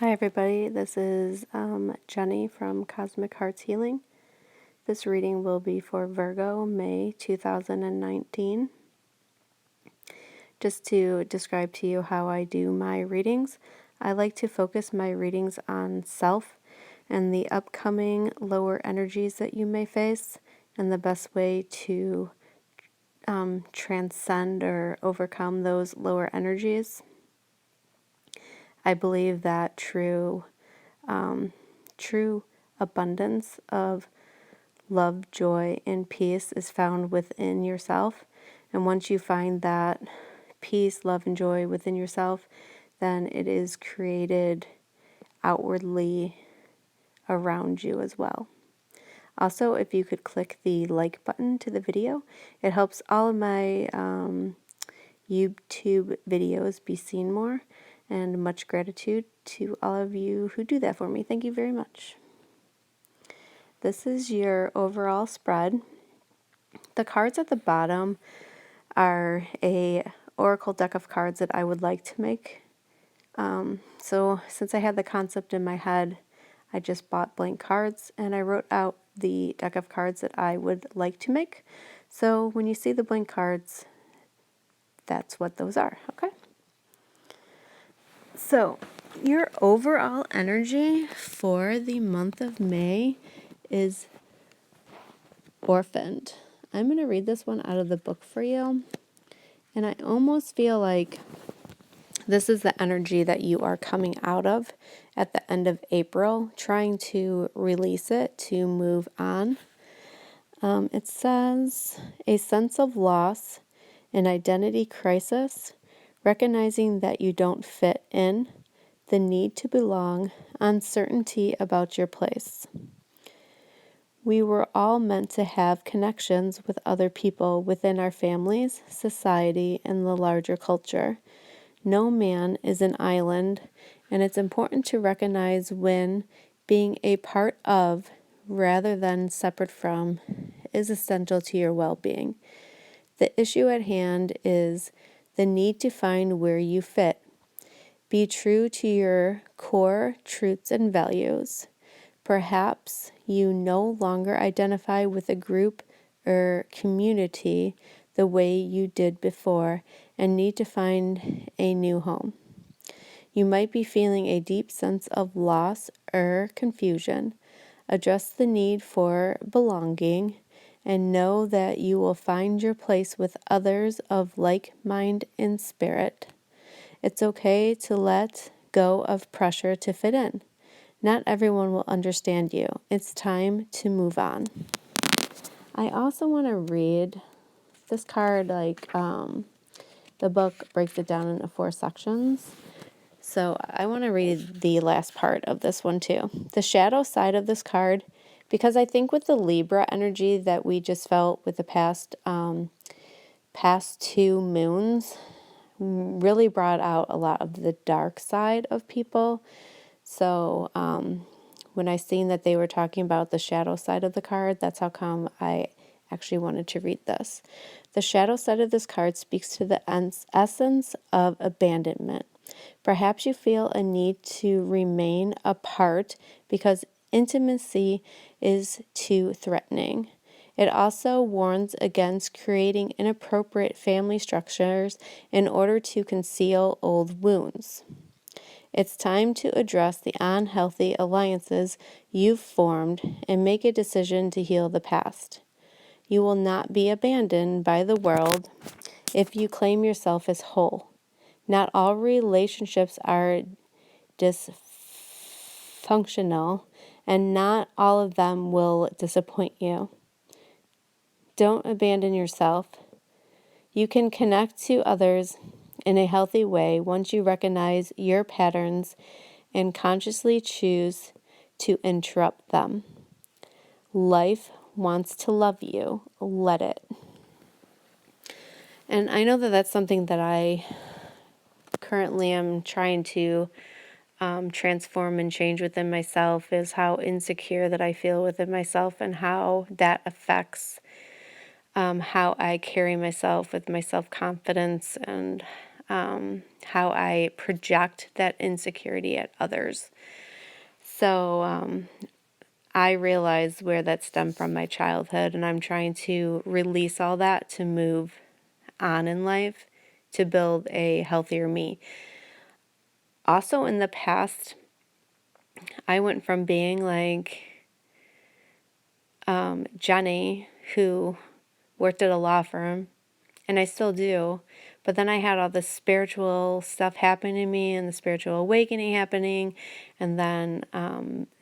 Hi everybody, this is Jenny from Cosmic Hearts Healing. This reading will be for Virgo May 2019. Just to describe to you how I do my readings, I like to focus my readings on self and the upcoming lower energies that you may face and the best way to transcend or overcome those lower energies. I believe that true abundance of love, joy, and peace is found within yourself. And once you find that peace, love, and joy within yourself, then it is created outwardly around you as well. Also, if you could click the like button to the video, it helps all of my YouTube videos be seen more. And much gratitude to all of you who do that for me. Thank you very much. This is your overall spread. The cards at the bottom are a oracle deck of cards that I would like to make. So since I had the concept in my head, I just bought blank cards and I wrote out the deck of cards that I would like to make. So when you see the blank cards, that's what those are, okay? So your overall energy for the month of May is orphaned. I'm going to read this one out of the book for you. And I almost feel like this is the energy that you are coming out of at the end of April, trying to release it, to move on. It says, a sense of loss, an identity crisis, recognizing that you don't fit in, the need to belong, uncertainty about your place. We were all meant to have connections with other people within our families, society, and the larger culture. No man is an island, and it's important to recognize when being a part of, rather than separate from, is essential to your well-being. The issue at hand is the need to find where you fit. Be true to your core truths and values. Perhaps you no longer identify with a group or community the way you did before and need to find a new home. You might be feeling a deep sense of loss or confusion. Address the need for belonging and know that you will find your place with others of like mind and spirit. It's okay to let go of pressure to fit in. Not everyone will understand you. It's time to move on. I also want to read this card, the book breaks it down into 4 sections. So I want to read the last part of this one too. The shadow side of this card, because I think with the Libra energy that we just felt with the past 2 moons, really brought out a lot of the dark side of people. So when I seen that they were talking about the shadow side of the card, that's how come I actually wanted to read this. The shadow side of this card speaks to the essence of abandonment. Perhaps you feel a need to remain apart because intimacy is too threatening. It also warns against creating inappropriate family structures in order to conceal old wounds. It's time to address the unhealthy alliances you've formed and make a decision to heal the past. You will not be abandoned by the world if you claim yourself as whole. Not all relationships are dysfunctional, and not all of them will disappoint you. Don't abandon yourself. You can connect to others in a healthy way once you recognize your patterns and consciously choose to interrupt them. Life wants to love you. Let it. And I know that that's something that I currently am trying to transform and change within myself, is how insecure that I feel within myself and how that affects how I carry myself with my self-confidence and how I project that insecurity at others. So I realize where that stemmed from my childhood, and I'm trying to release all that to move on in life to build a healthier me. Also, in the past, I went from being like Jenny, who worked at a law firm, and I still do. But then I had all this spiritual stuff happening to me and the spiritual awakening happening. And then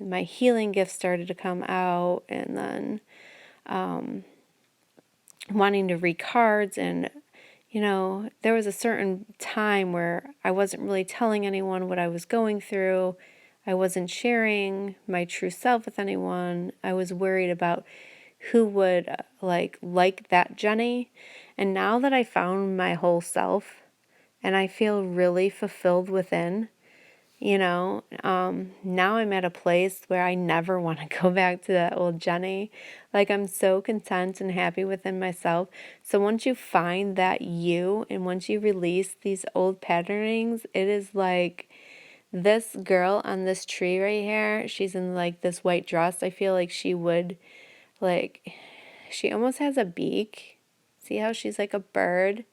my healing gifts started to come out. And then wanting to read cards. And, there was a certain time where I wasn't really telling anyone what I was going through. I wasn't sharing my true self with anyone. I was worried about who would like that Jenny. And now that I found my whole self and I feel really fulfilled within, now I'm at a place where I never want to go back to that old Jenny. Like, I'm so content and happy within myself. So once you find that you, and once you release these old patternings, it is like this girl on this tree right here. She's in like this white dress. I feel like she would, like, she almost has a beak. See how she's like a bird?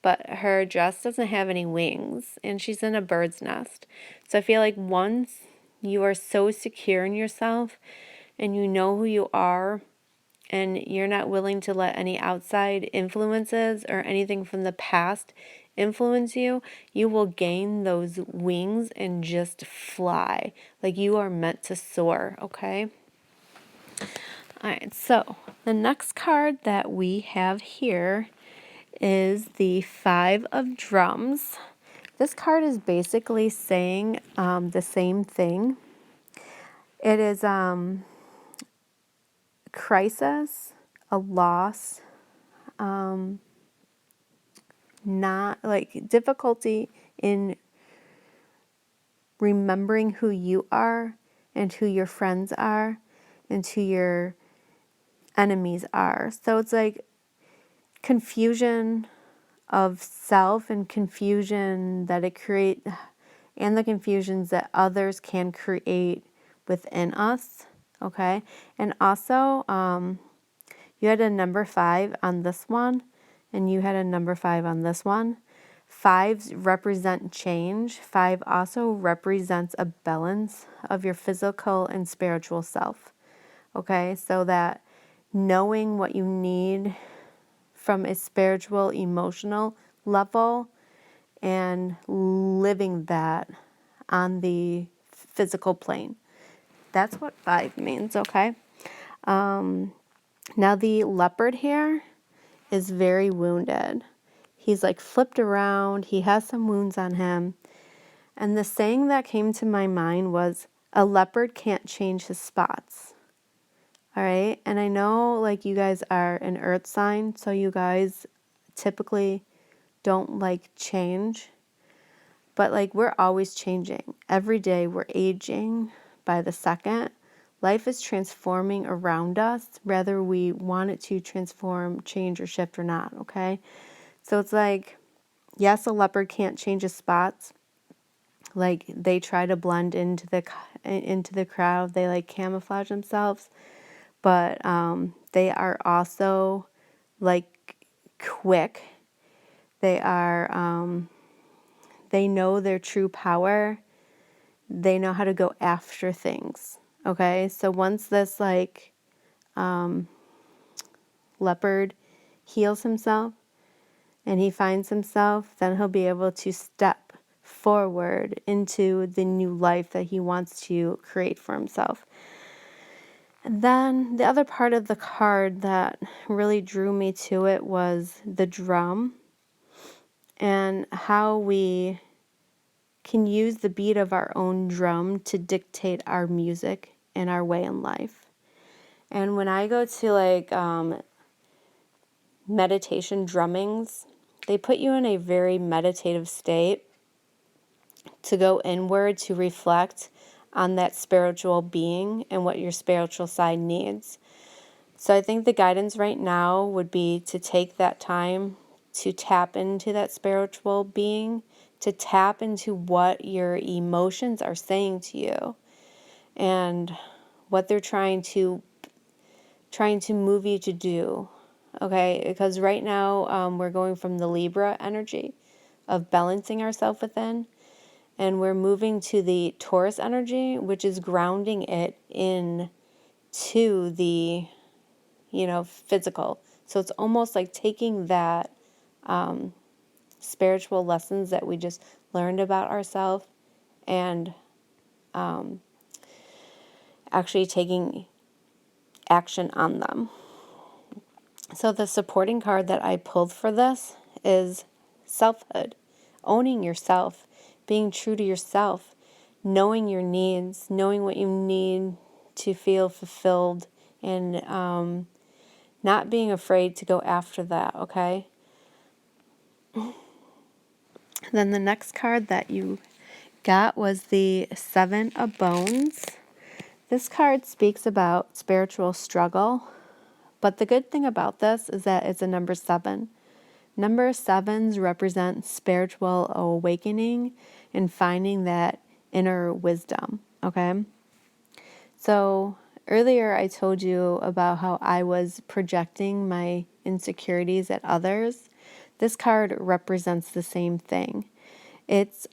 But her dress doesn't have any wings, and she's in a bird's nest. So I feel like once you are so secure in yourself and you know who you are, and you're not willing to let any outside influences or anything from the past influence you, you will gain those wings and just fly. Like, you are meant to soar, okay? All right, so the next card that we have here is the Five of Drums. This card is basically saying the same thing. It is crisis, a loss, not like difficulty in remembering who you are and who your friends are and who your enemies are. So it's like confusion of self and confusion that it creates, and the confusions that others can create within us. Okay. And also, you had a number 5 on this one, and you had a number 5 on this one. 5s represent change. 5 also represents a balance of your physical and spiritual self. Okay. So that knowing what you need from a spiritual, emotional level and living that on the physical plane. That's what 5 means, okay? Now the leopard here is very wounded. He's like flipped around. He has some wounds on him. And the saying that came to my mind was, a leopard can't change his spots. All right. And I know like you guys are an earth sign, so you guys typically don't like change. But like we're always changing. Every day we're aging by the second. Life is transforming around us, whether we want it to transform, change, or shift or not, okay? So it's like, yes, a leopard can't change his spots. Like they try to blend into the crowd. They like camouflage themselves. But they are also like quick. They are, they know their true power. They know how to go after things. Okay, so once this like leopard heals himself and he finds himself, then he'll be able to step forward into the new life that he wants to create for himself. And then the other part of the card that really drew me to it was the drum and how we can use the beat of our own drum to dictate our music and our way in life. And when I go to like meditation drummings, they put you in a very meditative state to go inward, to reflect on that spiritual being and what your spiritual side needs. So I think the guidance right now would be to take that time to tap into that spiritual being, to tap into what your emotions are saying to you and what they're trying to move you to do. Okay, because right now we're going from the Libra energy of balancing ourselves within, and we're moving to the Taurus energy, which is grounding it in to the, physical. So it's almost like taking that spiritual lessons that we just learned about ourselves and actually taking action on them. So the supporting card that I pulled for this is selfhood, owning yourself, being true to yourself, knowing your needs, knowing what you need to feel fulfilled, and not being afraid to go after that, okay? Then the next card that you got was the Seven of Bones. This card speaks about spiritual struggle, but the good thing about this is that it's a number 7. Number 7s represent spiritual awakening and finding that inner wisdom, okay? So earlier I told you about how I was projecting my insecurities at others. This card represents the same thing. It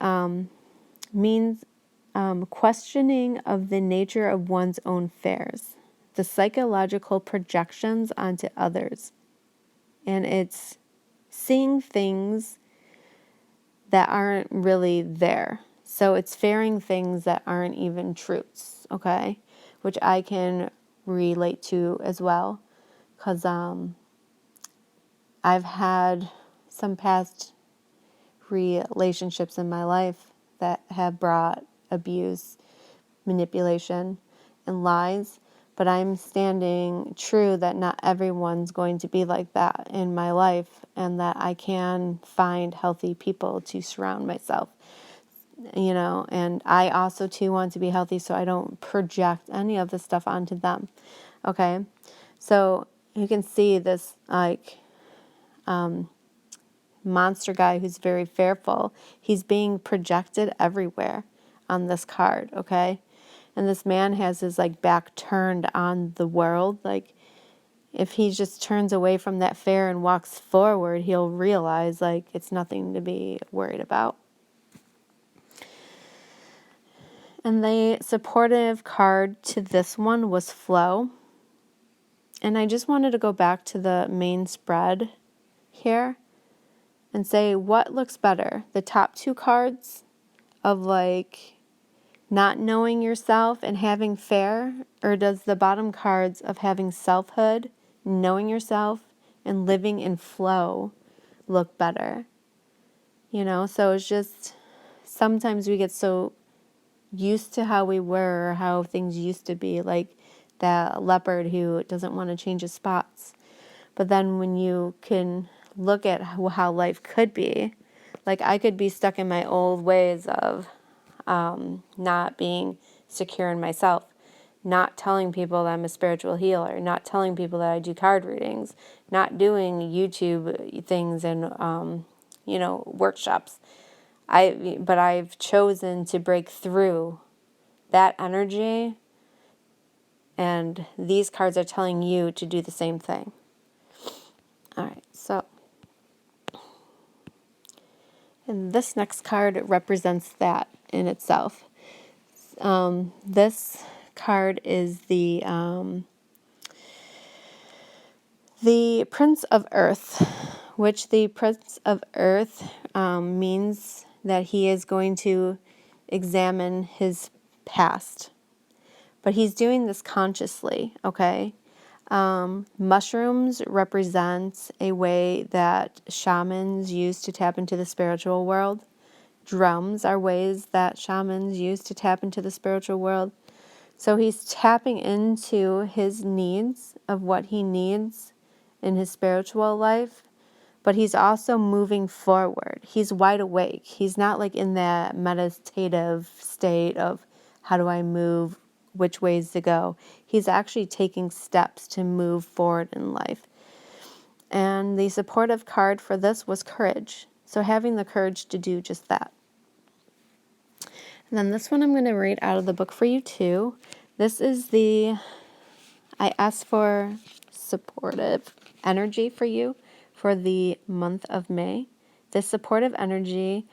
means questioning of the nature of one's own fears, the psychological projections onto others. And it's seeing things that aren't really there. So it's fearing things that aren't even truths, okay? Which I can relate to as well. Because I've had some past relationships in my life that have brought abuse, manipulation, and lies. But I'm standing true that not everyone's going to be like that in my life, and that I can find healthy people to surround myself, and I also too want to be healthy, so I don't project any of the stuff onto them. Okay, so you can see this monster guy who's very fearful. He's being projected everywhere on this card, okay? And this man has his back turned on the world. If he just turns away from that fear and walks forward, he'll realize it's nothing to be worried about. And the supportive card to this one was flow. And I just wanted to go back to the main spread here and say, what looks better? The top 2 cards of not knowing yourself and having fear, or does the bottom cards of having selfhood, knowing yourself, and living in flow look better? So it's just sometimes we get so used to how we were, or how things used to be, like that leopard who doesn't want to change his spots. But then when you can look at how life could be, I could be stuck in my old ways of not being secure in myself, not telling people that I'm a spiritual healer, not telling people that I do card readings, not doing YouTube things and workshops. But I've chosen to break through that energy, and these cards are telling you to do the same thing. All right, so, and this next card represents that in itself. This card is the Prince of Earth, which the Prince of Earth means that he is going to examine his past. But he's doing this consciously, okay? Mushrooms represent a way that shamans use to tap into the spiritual world. Drums are ways that shamans use to tap into the spiritual world. So he's tapping into his needs of what he needs in his spiritual life, but he's also moving forward. He's wide awake. He's not in that meditative state of how do I move, which ways to go. He's actually taking steps to move forward in life. And the supportive card for this was courage. So having the courage to do just that. And then this one I'm going to read out of the book for you too. This is I asked for supportive energy for you for the month of May. This supportive energy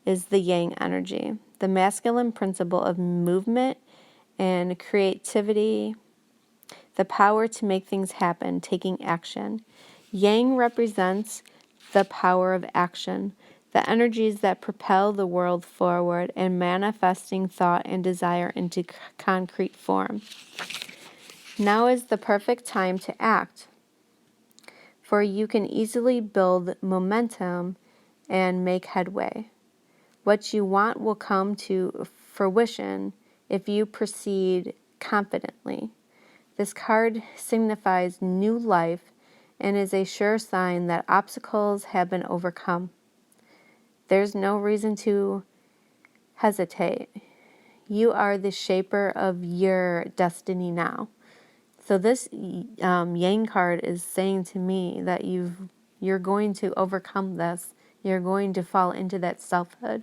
is the yang energy, the masculine principle of movement and creativity, the power to make things happen, taking action. Yang represents the power of action, the energies that propel the world forward and manifesting thought and desire into concrete form. Now is the perfect time to act, for you can easily build momentum and make headway. What you want will come to fruition if you proceed confidently. This card signifies new life and is a sure sign that obstacles have been overcome. There's no reason to hesitate. You are the shaper of your destiny now. So this Yang card is saying to me that you're going to overcome this. You're going to fall into that selfhood.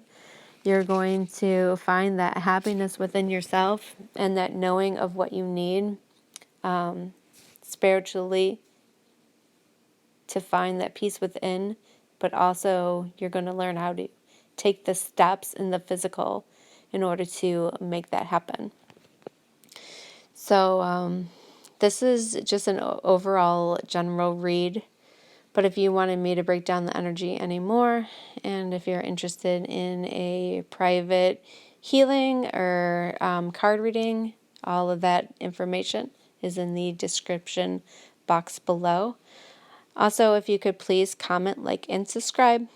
You're going to find that happiness within yourself and that knowing of what you need spiritually to find that peace within, but also you're going to learn how to take the steps in the physical in order to make that happen. So this is just an overall general read, but if you wanted me to break down the energy anymore, and if you're interested in a private healing or card reading, all of that information is in the description box below. Also, if you could please comment, like, and subscribe.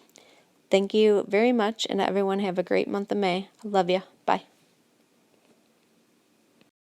Thank you very much, and everyone have a great month of May. I love you.